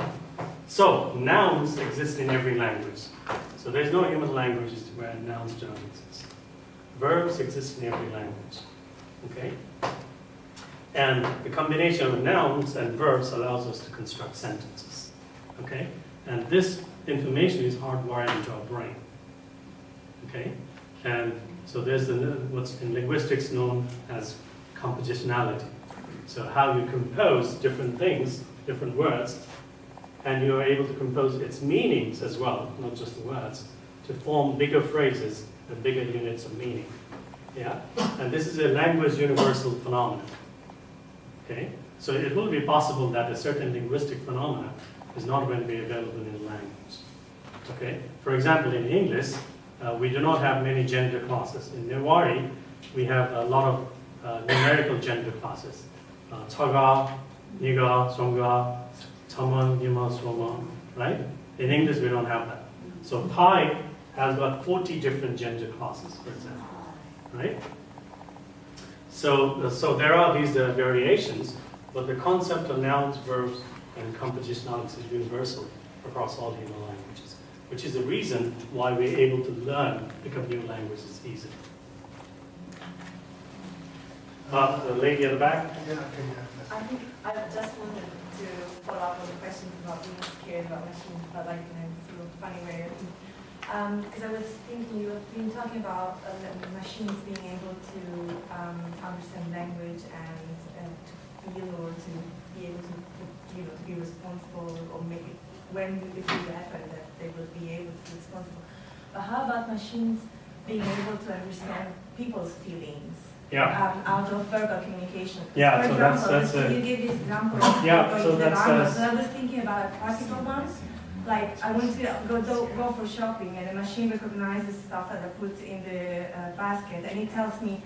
so nouns exist in every language. So there's no human languages where nouns don't exist. Verbs exist in every language. Okay, and the combination of nouns and verbs allows us to construct sentences. Okay, and this information is hardwired into our brain. Okay, and so there's what's in linguistics known as compositionality. So how you compose different things, different words, and you're able to compose its meanings as well, not just the words, to form bigger phrases and bigger units of meaning. Yeah, and this is a language universal phenomenon. Okay, so it will be possible that a certain linguistic phenomena is not going to be available in language. Okay, for example, in English, we do not have many gender classes. In Newari, we have a lot of numerical gender classes. Chaga, Niga, Songa, Chaman, Nima, Soma, right? In English, we don't have that. So Thai has got 40 different gender classes, for example, right? So there are these variations, but the concept of nouns, verbs, and compositionality is universal across all human languages, which is the reason why we're able to pick up new languages easily. The lady at the back? I think I just wanted to follow up on the questions about being scared about machines, but like in a sort of funny way. Because I was thinking, you have been talking about machines being able to understand language and to feel or to be able to, to be responsible or make it, if you happen that they will be able to be responsible. But how about machines being able to understand people's feelings? Yeah. Out of verbal communication. Yeah, For so example, that's you give this example of yeah, so the that's so I was thinking about practical ones. Like I want to go for shopping and the machine recognizes stuff that I put in the basket and it tells me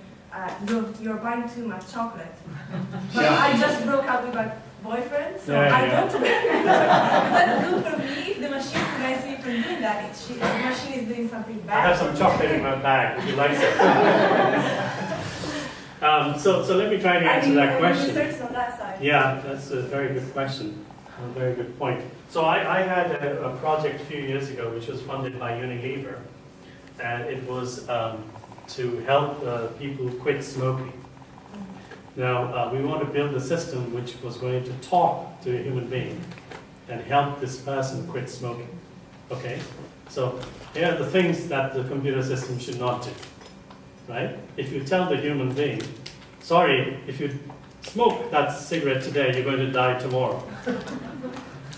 you're buying too much chocolate. But yeah. I just broke up with my boyfriend, so yeah, I yeah. don't. That's good for me if the machine prevents me from doing that. If the machine is doing something bad. I have some chocolate in my bag if you like it. So let me try to answer that question. Research on that side. Yeah, that's a very good question. A very good point. So I had a project a few years ago which was funded by Unilever, and it was to help people quit smoking. Now, we want to build a system which was going to talk to a human being and help this person quit smoking. Okay? So here are the things that the computer system should not do. Right? If you tell the human being, sorry, if you smoke that cigarette today, you're going to die tomorrow.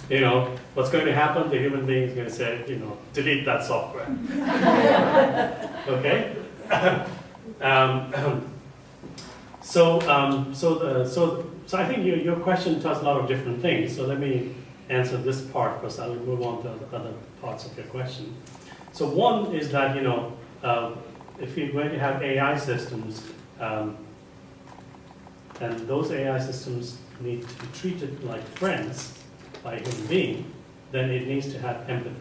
You know, what's going to happen? The human being is going to say, you know, delete that software. Okay? So I think your question does a lot of different things. So let me answer this part first. I will move on to the other parts of your question. So one is that, you know, if you're going to have AI systems, and those AI systems need to be treated like friends by a human being, then it needs to have empathy,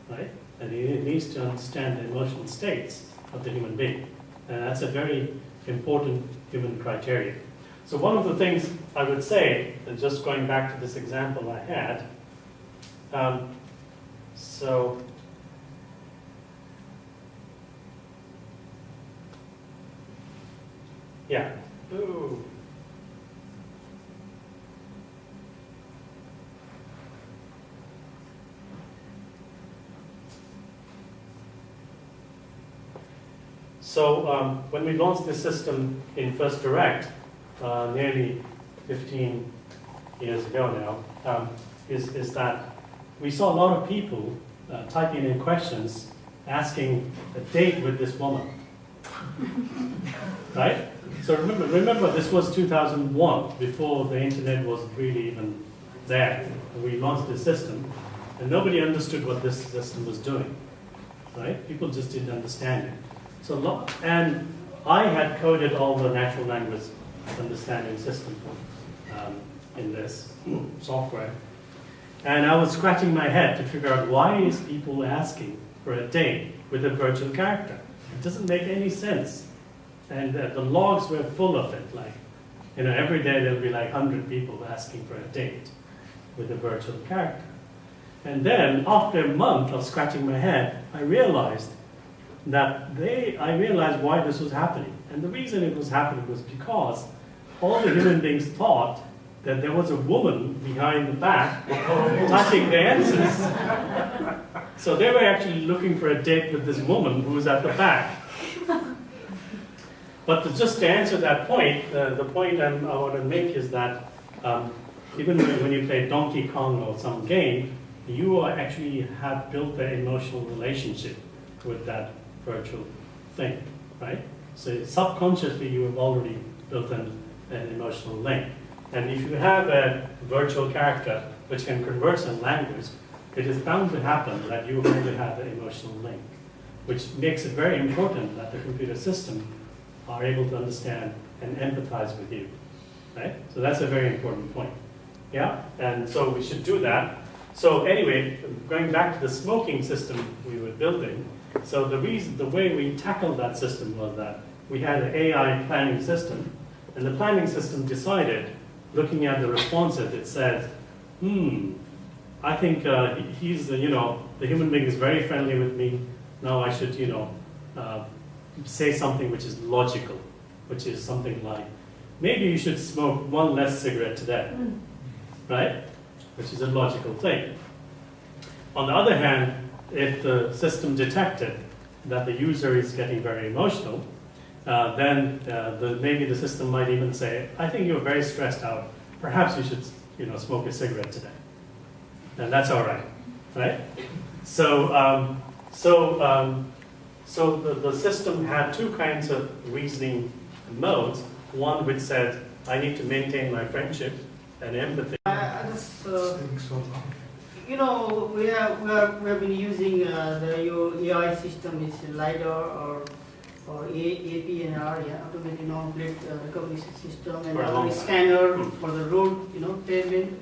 right? And it needs to understand the emotional states of the human being. And that's a very important human criteria. So one of the things I would say, and just going back to this example I had, yeah. Ooh. So when we launched this system in First Direct, nearly 15 years ago now, is that we saw a lot of people typing in questions asking a date with this woman. Right? So remember this was 2001, before the internet was really even there. We launched this system, and nobody understood what this system was doing. Right? People just didn't understand it. And I had coded all the natural language understanding system in this software. And I was scratching my head to figure out why is people asking for a date with a virtual character. It doesn't make any sense. And the logs were full of it. Like, you know, every day there'll be like 100 people asking for a date with a virtual character. And then after a month of scratching my head, I realized why this was happening. And the reason it was happening was because all the human beings thought that there was a woman behind the back typing the answers. So they were actually looking for a date with this woman who was at the back. But just to answer that point, the point I want to make is that even when you play Donkey Kong or some game, you actually have built an emotional relationship with that virtual thing, right? So subconsciously you have already built an emotional link. And if you have a virtual character which can converse in language, it is bound to happen that you are going to have an emotional link, which makes it very important that the computer system are able to understand and empathize with you, right? So that's a very important point. Yeah, and so we should do that. So anyway, going back to the smoking system we were building, so the way we tackled that system was that we had an AI planning system, and the planning system decided, looking at the responses, it said, I think he's, the human being is very friendly with me. Now I should, say something which is logical, which is something like, maybe you should smoke one less cigarette today, right? Which is a logical thing. On the other hand, if the system detected that the user is getting very emotional, then maybe the system might even say, I think you're very stressed out. Perhaps you should, smoke a cigarette today. And that's all right, right? So the system had two kinds of reasoning modes. One which said, I need to maintain my friendship and empathy. We have been using your AI system is LiDAR or APNR, automated non-plate recognition system, and our scanner for the road, tailwind.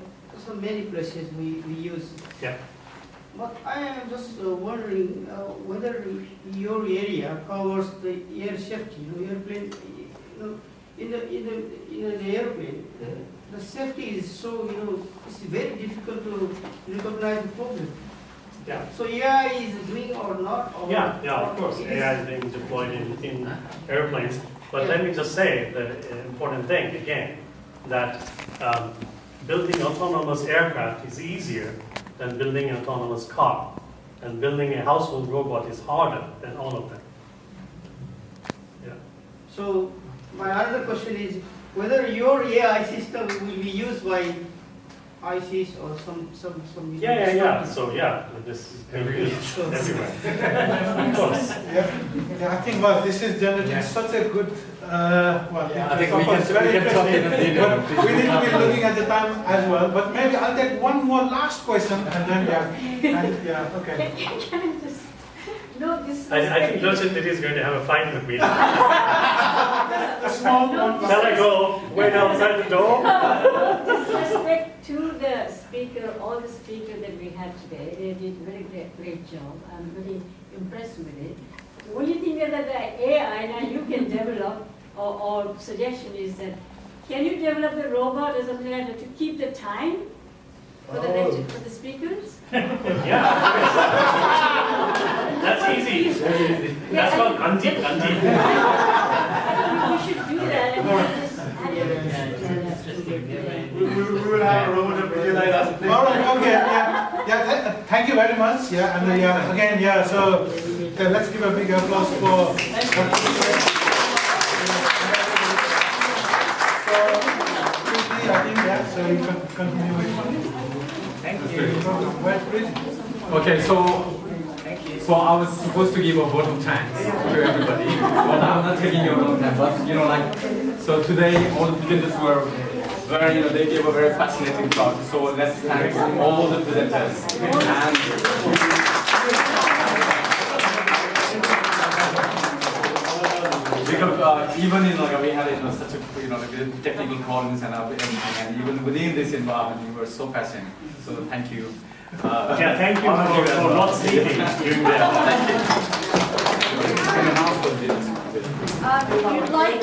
So many places we use. Yeah. But I am just wondering whether your area covers the air safety. Airplane, in the airplane, the safety is so, it's very difficult to recognize the problem. Yeah. So AI is doing or not? Or Yeah, of or course, it AI is- is being deployed in airplanes. But let me just say the important thing again, that building autonomous aircraft is easier than building an autonomous car. And building a household robot is harder than all of them. Yeah. So my other question is whether your AI system will be used by ISIS or some. Yeah. So this is being used everywhere. Of course. Yeah, I think this is generating such a good. I think of we course, can very talk in interesting, a but we need to be looking at the time as well. But maybe I'll take one more last question and then okay. Can I just, no, this. I think Lochin is going to have a fight with me. A small one. Shall I go wait outside the door? Disrespect to the speaker, all the speakers that we had today, they did very great job. I'm very impressed with it. The only thing that the AI now you can develop, or suggestion is that, can you develop a robot or something like that to keep the time for the lecture, for the speakers? Yeah. That's easy. That's called Guthi. We should do that. And just We will have a robot to visualize us. All right, okay, thank you very much. Again, so let's give a big applause for. I think, so you can continue with. Thank you. Okay, so I was supposed to give a vote of thanks to everybody, but I'm not taking your own time. But so today all the presenters were very, they gave a very fascinating talk. So let's thank all the presenters. Because even we had such a technical problems and everything, and even within this environment, you were so passionate. So thank you. Thank you for not sleeping during that. If you'd like,